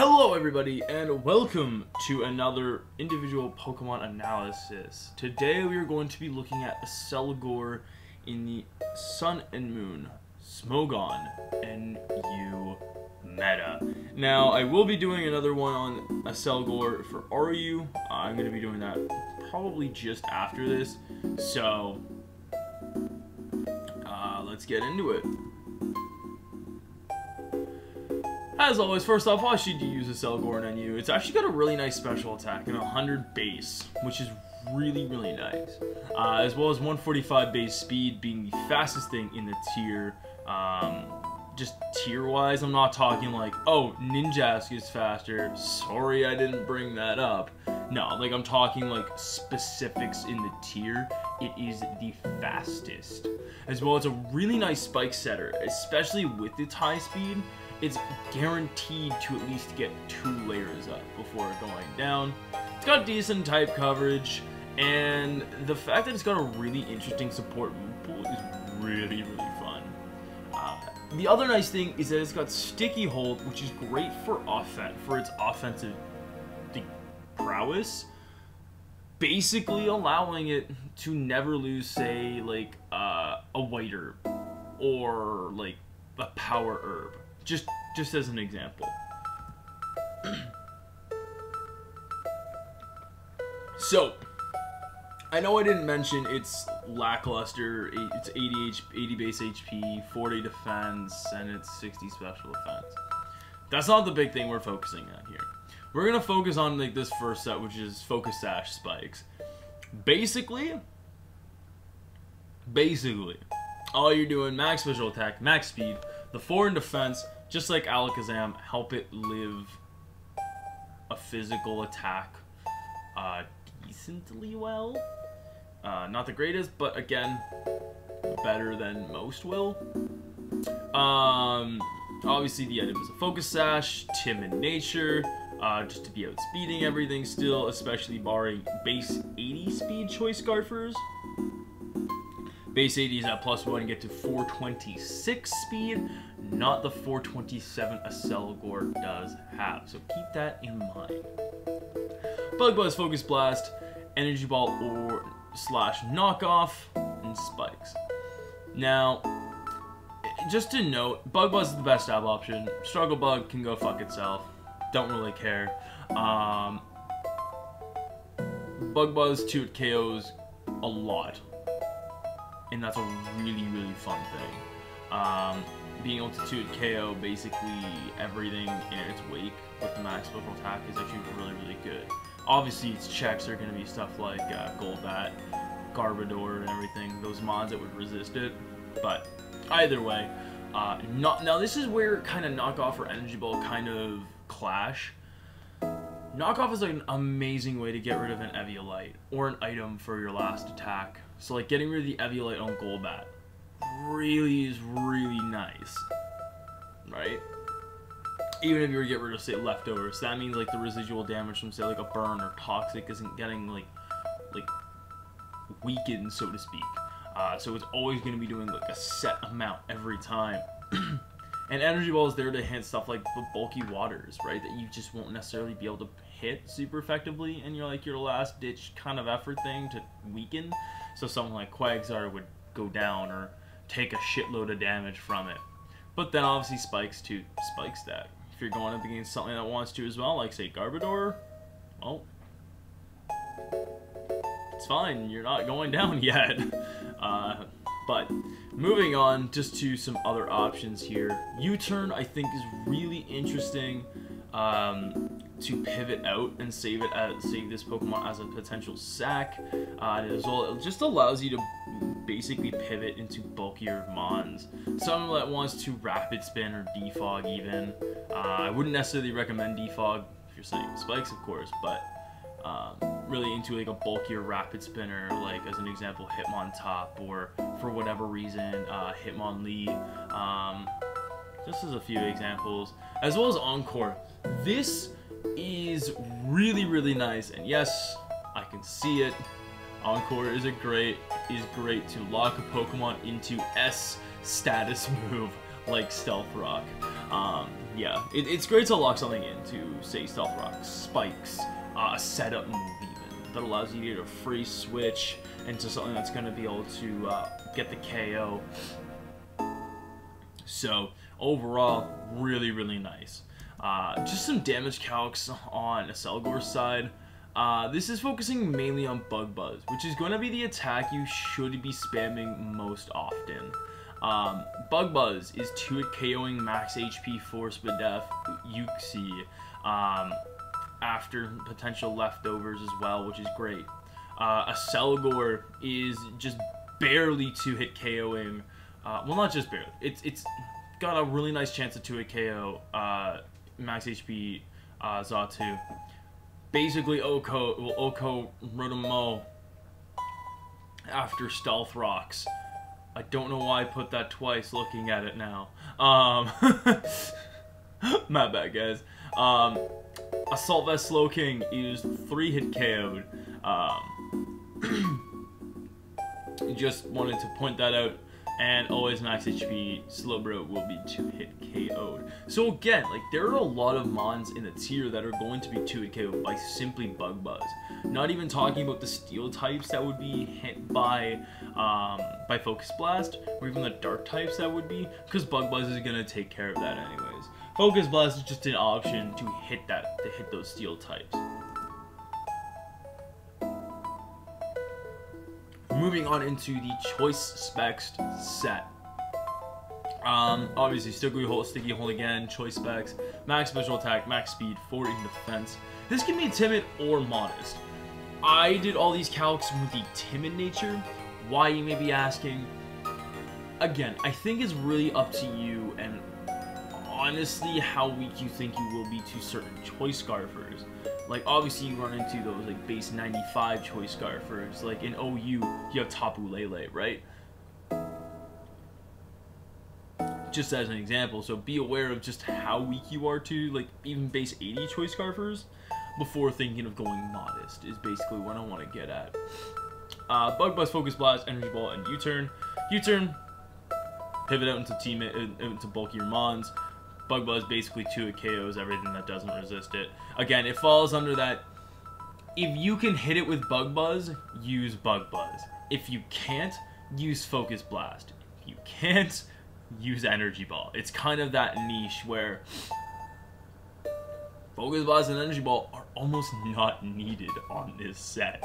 Hello everybody and welcome to another individual Pokemon analysis. Today we are going to be looking at Accelgor in the Sun and Moon Smogon NU meta. Now I will be doing another one on Accelgor for RU. I'm going to be doing that probably just after this. So let's get into it. As always, first off, why should you use Accelgor in NU? It's actually got a really nice special attack and 100 base, which is really nice. As well as 145 base speed, being the fastest thing in the tier. Just tier-wise, I'm not talking like, oh, Ninjask is faster. Sorry I didn't bring that up. No, like I'm talking like specifics in the tier. It is the fastest. As well as a really nice spike setter, especially with its high speed. It's guaranteed to at least get 2 layers up before going down. It's got decent type coverage, and the fact that it's got a really interesting support move pool is really fun. The other nice thing is that it's got sticky hold, which is great for its offensive prowess, basically allowing it to never lose, say, like a white herb or like a power herb. Just as an example. So, I know I didn't mention it's lackluster. It's 80 base HP, 40 defense, and it's 60 special defense. That's not the big thing we're focusing on here. We're gonna focus on like this first set, which is Focus Sash spikes. Basically, all you're doing, max special attack, max speed, the 4 in defense, just like Alakazam, help it live a physical attack decently well. Not the greatest, but again, better than most will. Obviously the item is a Focus Sash, timid nature, just to be outspeeding everything still, especially barring base 80 speed choice scarfers. Base 80 is at +1 and get to 426 speed, not the 427 Accelgor does have, so keep that in mind. Bug Buzz, Focus Blast, Energy Ball or / knockoff, and spikes. Now, just to note, Bug Buzz is the best stab option. Struggle Bug can go fuck itself. Don't really care. Bug Buzz 2 KOs a lot. And that's a really fun thing. Being able to 2-hit KO basically everything in its wake with the max special attack is actually really good. Obviously, its checks are going to be stuff like Golbat, Garbodor, and everything. Those mods that would resist it. But either way, now this is where kind of Knockoff or Energy Ball kind of clash. Knockoff is like an amazing way to get rid of an Eviolite or an item for your last attack. So like getting rid of the Eviolite on Golbat is really nice, right? Even if you were to get rid of, say, leftovers, that means like the residual damage from, say, like a burn or toxic isn't getting like weakened, so to speak. So it's always going to be doing like a set amount every time. And Energy Ball is there to hit stuff like the bulky waters, right? That you just won't necessarily be able to hit super effectively in your last ditch kind of effort thing to weaken. So something like Quagsire would go down or take a shitload of damage from it. But then obviously spikes to spike stack. If you're going up against something that wants to as well, like say Garbodor, well, it's fine, you're not going down yet. But moving on just to some other options here. U-turn I think is really interesting to pivot out and save this Pokemon as a potential sack. As well, it just allows you to basically pivot into bulkier Mons. Someone that wants to Rapid Spin or Defog even. I wouldn't necessarily recommend Defog if you're saying spikes, of course, but really into like a bulkier Rapid Spinner, like as an example Hitmontop, or for whatever reason Hitmonlee. Just as a few examples, as well as Encore. This is really nice, and yes, I can see it. Encore is great to lock a Pokemon into S status move like Stealth Rock. yeah, it's great to lock something into, say, Stealth Rock, Spikes, a setup move even, that allows you to get a free switch into something that's going to be able to get the KO. So, overall, really, really nice. Just some damage calcs on Accelgor's side. This is focusing mainly on Bug Buzz, which is going to be the attack you should be spamming most often. Bug Buzz is 2-hit KOing max HP Force Def Yuxi, after potential leftovers as well, which is great. Accelgor is just barely 2-hit KOing, well, not just barely, it's got a really nice chance of 2-hit KO, max HP Xatu. Basically, Oko Rotomo after Stealth Rocks. I don't know why I put that twice looking at it now. My bad, guys. Assault Vest Slow King is 3-hit KO'd. Just wanted to point that out. And always max HP Slowbro will be 2-hit KO'd. So again, like, there are a lot of mons in the tier that are going to be 2-hit KO'd by simply Bug Buzz. Not even talking about the steel types that would be hit by Focus Blast, or even the dark types that would be, because Bug Buzz is gonna take care of that anyways. Focus Blast is just an option to hit those steel types. Moving on into the Choice Specs set. Obviously, Sticky Hole again, Choice Specs, max special attack, max speed, 40 in defense. This can be timid or modest. I did all these calcs with the timid nature. Why, you may be asking? Again, I think it's really up to you and honestly how weak you think you will be to certain Choice Scarfers. Like, obviously you run into those like base 95 Choice Scarfers. Like in OU, you have Tapu Lele, right? Just as an example, so be aware of just how weak you are to like even base 80 Choice Scarfers before thinking of going modest, is basically what I want to get at. Bug Buzz, Focus Blast, Energy Ball, and U-Turn. U-Turn, pivot out into bulkier mons. Bug Buzz basically 2-hit KOs everything that doesn't resist it. Again, it falls under that, if you can hit it with Bug Buzz, use Bug Buzz. If you can't, use Focus Blast. If you can't, use Energy Ball. It's kind of that niche where Focus Blast and Energy Ball are almost not needed on this set.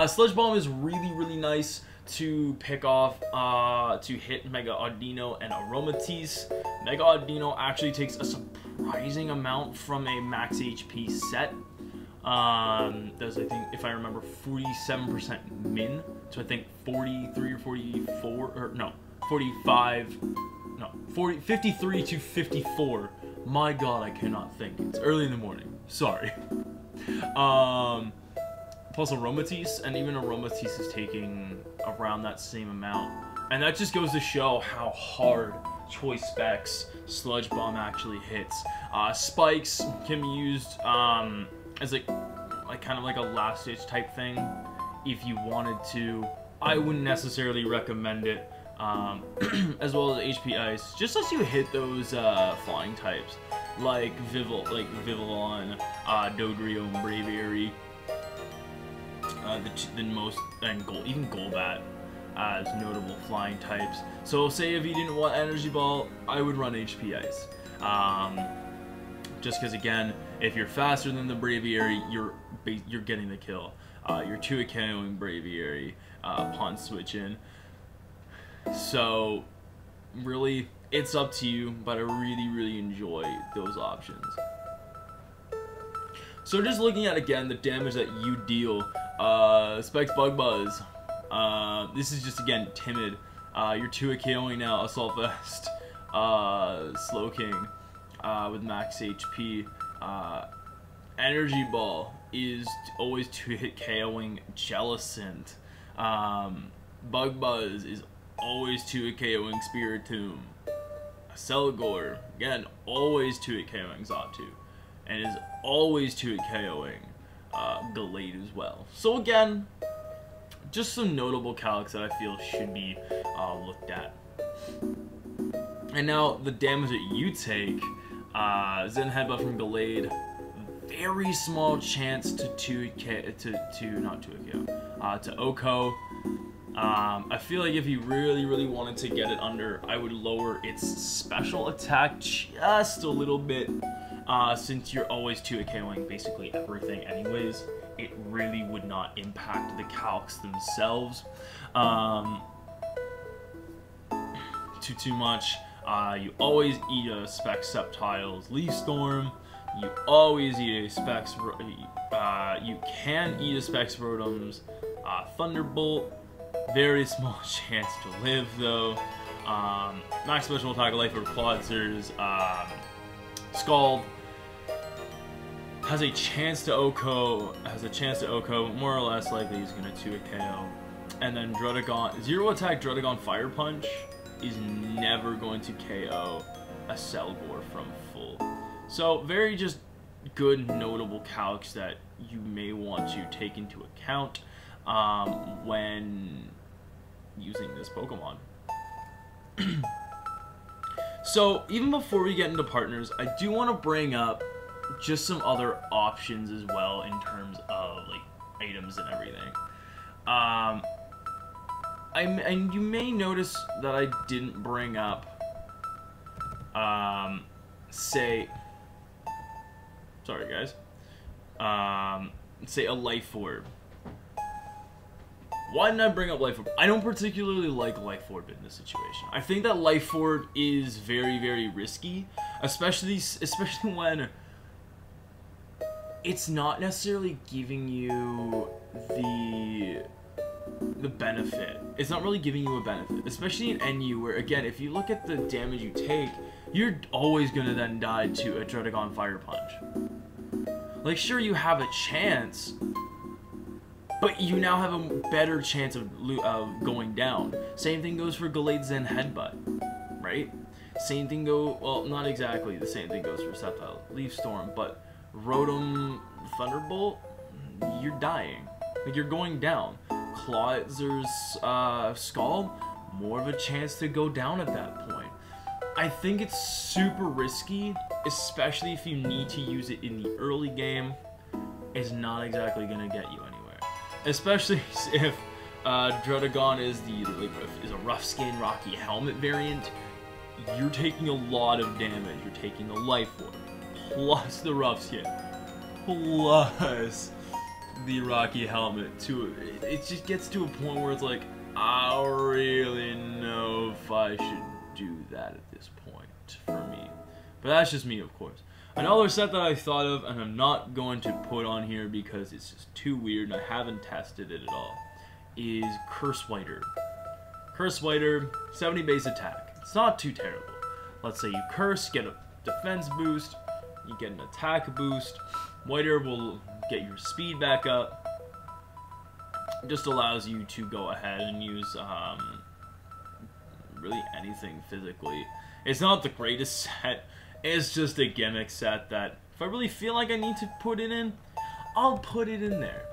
Sludge Bomb is really, really nice to pick off, to hit Mega Audino and Aromatisse. Mega Audino actually takes a surprising amount from a max HP set. Does, I think, if I remember, 47% min. So I think 43 or 44, or no, 45, no, 53 to 54. My god, I cannot think. It's early in the morning. Sorry. Plus Aromatisse, and even Aromatisse is taking around that same amount. And that just goes to show how hard Choice Specs Sludge Bomb actually hits. Spikes can be used as like kind of like a last ditch type thing if you wanted to. I wouldn't necessarily recommend it. As well as HP Ice, just as you hit those flying types like Vivillon, Dodrio, and Braviary. The most, and even Golbat as notable flying types. So say if you didn't want Energy Ball, I would run HP Ice. Just because, again, if you're faster than the Braviary, you're getting the kill. You're 2-hit KOing Braviary upon switching. So really, it's up to you, but I really, really enjoy those options. So just looking at, again, the damage that you deal, Specs Bug Buzz, this is just, again, timid. You're 2-hit KOing now, Assault Vest, Slow King, with max HP. Energy Ball is always 2-hit KOing Jellicent. Bug Buzz is always 2-hit KOing Spiritomb. Accelgor, again, always 2-hit KOing Xatu. And is always 2-hit KOing Gallade as well. So again, just some notable calcs that I feel should be looked at. And now the damage that you take, Zen Headbutt from Gallade, very small chance to 2K, to Oko. I feel like if you really wanted to get it under, I would lower its special attack just a little bit, since you're always 2KOing basically everything anyways. It really would not impact the calcs themselves too much. You always eat a Spec Sceptile's Leaf Storm. You always eat a Specs. You can eat a Specs Rotom's Thunderbolt. Very small chance to live though. Max special attack life for Quadzers. Scald has a chance to Oko. More or less likely he's gonna 2-KO. And then Druddigon, zero attack Druddigon Fire Punch is never going to KO Accelgor from full. So very just good notable calcs that you may want to take into account when using this Pokemon. So even before we get into partners, I do want to bring up just some other options as well in terms of like items and everything. And you may notice that I didn't bring up, say a Life Orb. Why didn't I bring up Life Orb? I don't particularly like Life Orb in this situation. I think that Life Orb is very risky, especially when it's not necessarily giving you the benefit. It's not really giving you a benefit, especially in NU, where again, if you look at the damage you take, you're always gonna then die to a Druddigon Fire Punch. Like, sure, you have a chance, but you now have a better chance of going down. Same thing goes for Gallade Zen Headbutt, right? Same thing well, not exactly the same thing goes for Sceptile Leaf Storm, but Rotom Thunderbolt, you're dying. Like, you're going down. Clawzer's Skull, more of a chance to go down at that point. I think it's super risky, especially if you need to use it in the early game. It's not exactly going to get you anywhere. Especially if Druddigon is a rough skin Rocky Helmet variant. You're taking a lot of damage. You're taking the Life Orb, plus the rough skin, plus the Rocky Helmet. It just gets to a point where it's like, I don't really know if I should do that at this point for me. But that's just me, of course. Another set that I thought of, and I'm not going to put on here because it's just too weird and I haven't tested it at all, is Curse White Herb. Curse White Herb, 70 base attack. It's not too terrible. Let's say you curse, get a defense boost, you get an attack boost. White Herb will get your speed back up. It just allows you to go ahead and use really anything physically. It's not the greatest set. It's just a gimmick set that if I really feel like I need to put it in, I'll put it in there.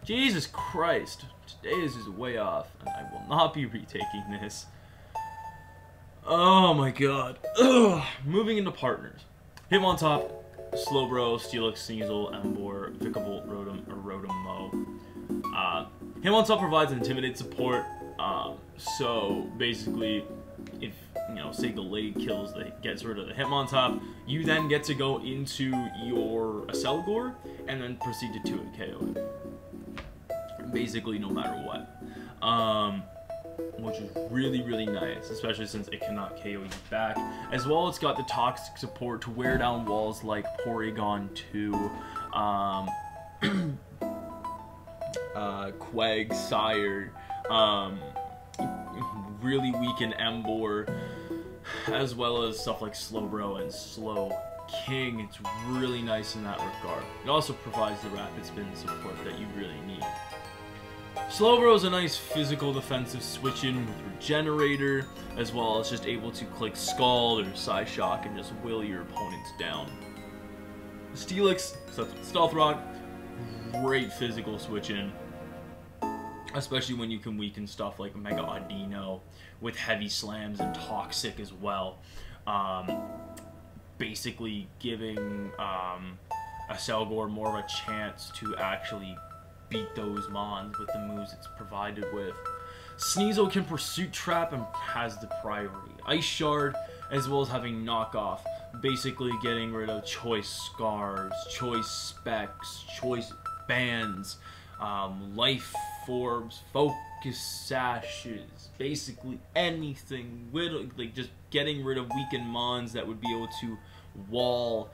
Jesus Christ. Today is just way off, and I will not be retaking this. Oh my god. Ugh. Moving into partners. Hitmontop, Slowbro, Steelix, Sneasel, Emboar, Vikavolt, Rotom, or Rotom-Mow. Hitmontop provides Intimidate support. So basically, if say Gallade gets rid of the Hitmontop, you then get to go into your Accelgor and then proceed to 2-KO it. Basically, no matter what. Which is really nice, especially since it cannot KO you back. As well, it's got the toxic support to wear down walls like Porygon 2, Quag, Sire, really weaken Emboar, as well as stuff like Slowbro and Slow King. It's really nice in that regard. It also provides the rapid spin support that you really need. Slowbro is a nice physical defensive switch-in with Regenerator, as well as just able to click Scald or Psyshock and just will your opponents down. Steelix, Stealth Rock, great physical switch-in. especially when you can weaken stuff like Mega Audino with heavy slams and Toxic as well. Basically giving Accelgor more of a chance to actually beat those mons with the moves it's provided with. Sneasel can Pursuit Trap and has the priority. Ice Shard, as well as having Knockoff, basically getting rid of Choice Scars, Choice Specs, Choice Bands, Life Orbs, Focus Sashes, basically anything, like just getting rid of weakened mons that would be able to wall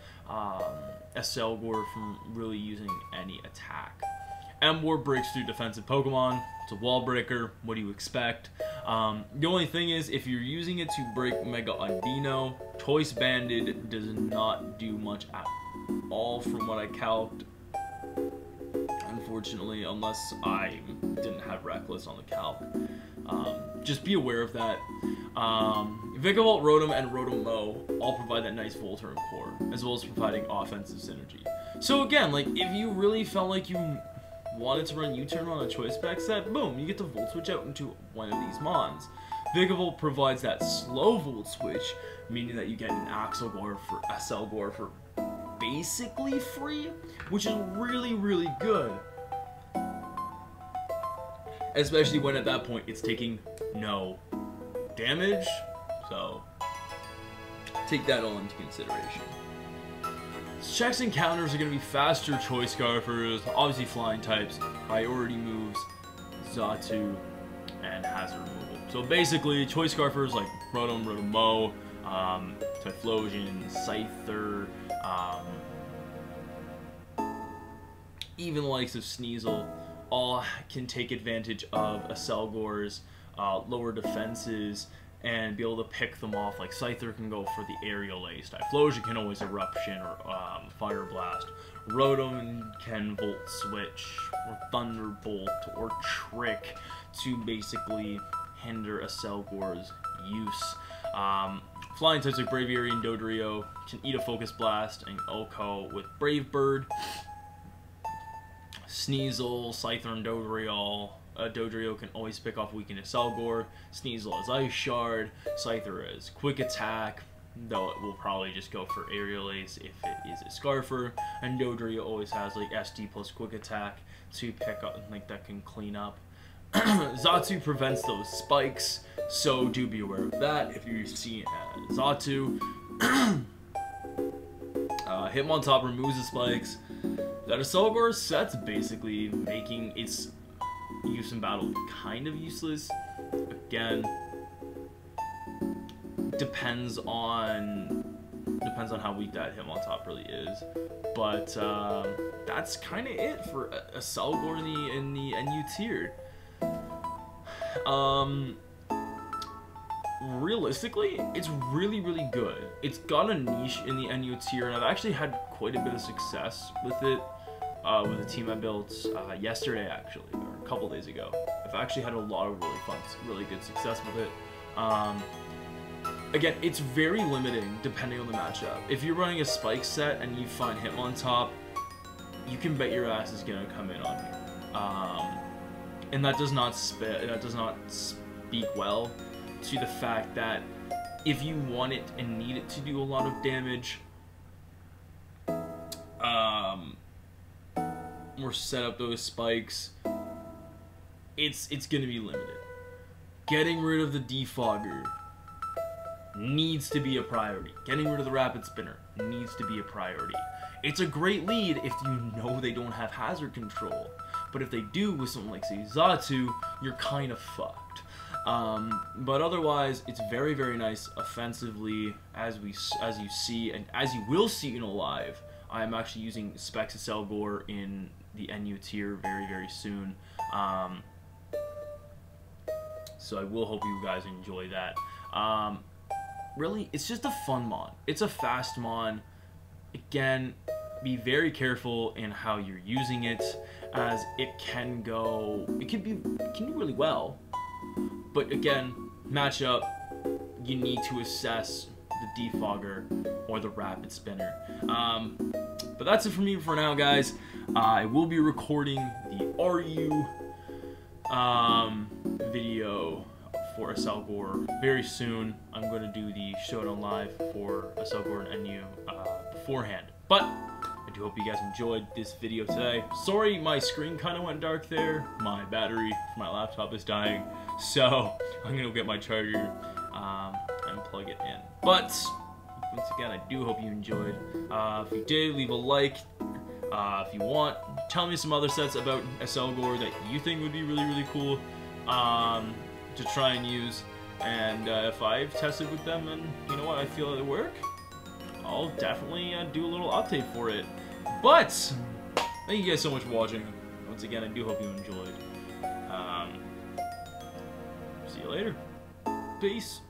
Accelgor from really using any attack. Emboar breaks through defensive Pokemon. It's a wall breaker. What do you expect? The only thing is, if you're using it to break Mega Audino, Choice Banded does not do much at all from what I calced. Unfortunately, unless I didn't have Reckless on the calc. Just be aware of that. Vikavolt, Rotom, and Rotom-Mow all provide that nice Voltorb core, as well as providing offensive synergy. So again, like, if you really felt like you wanted to run U-turn on a Choice Spec set, boom, you get to Volt Switch out into one of these mons. Vikavolt provides that slow Volt Switch, meaning that you get an Accelgor for basically free, which is really, really good. Especially when at that point it's taking no damage, so take that all into consideration. Checks and counters are going to be faster Choice Scarfers, obviously flying types, priority moves, Xatu, and hazard removal. So basically, Choice Scarfers like Rotom, Rotom-Mow, Typhlosion, Scyther, even the likes of Sneasel, all can take advantage of Accelgor's lower defenses and be able to pick them off. Like Scyther can go for the Aerial Ace, Typhlosion can always Eruption or Fire Blast, Rotom can Volt Switch or Thunderbolt or Trick to basically hinder Accelgor's use. Flying types like Braviary and Dodrio can eat a Focus Blast and Oko with Brave Bird. Sneasel, Scyther, and Dodrio can always pick off weakened Accelgor. Sneasel has Ice Shard, Scyther has Quick Attack, though it will probably just go for Aerial Ace if it is a Scarfer, and Dodrio always has like SD plus Quick Attack to pick up, like that can clean up. Xatu prevents those spikes, so do be aware of that if you see Xatu. Hitmontop removes the spikes. That Accelgor set's basically making its use in battle kind of useless. Again, depends on how weak that Hitmontop really is. But that's kind of it for Accelgor in the NU tier. Realistically, it's really, really good. It's got a niche in the NU tier, and I've actually had quite a bit of success with it. With a team I built yesterday, actually, or a couple days ago. I've actually had a lot of really good success with it. Again, it's very limiting depending on the matchup. If you're running a spike set and you find Hitmontop, you can bet your ass is gonna come in on you. And that does not speak well to the fact that if you want it and need it to do a lot of damage, or set up those spikes, it's gonna be limited. Getting rid of the Defogger needs to be a priority. Getting rid of the Rapid Spinner needs to be a priority. It's a great lead if you know they don't have hazard control, but if they do with something like, say, Xatu, you're kind of fucked. But otherwise, it's very, very nice offensively, as you see, and as you will see in a live. I'm actually using Specs Accelgor in the NU tier very, very soon. So I will hope you guys enjoy that. Really, it's just a fun mon. It's a fast mon. Again, be very careful in how you're using it, as it can do really well. But again, matchup, you need to assess the Defogger or the Rapid Spinner. But that's it for me for now, guys. I will be recording the RU video for Accelgor very soon. I'm going to do the showdown live for Accelgor and NU beforehand. But I do hope you guys enjoyed this video today. Sorry my screen kind of went dark there. My battery for my laptop is dying. So I'm going to go get my charger and plug it in. But once again, I do hope you enjoyed. If you did, leave a like. If you want, tell me some other sets about Accelgor that you think would be really, really cool to try and use. And if I've tested with them and, you know what, I feel they work, I'll definitely do a little update for it. But, thank you guys so much for watching. Once again, I do hope you enjoyed. See you later. Peace.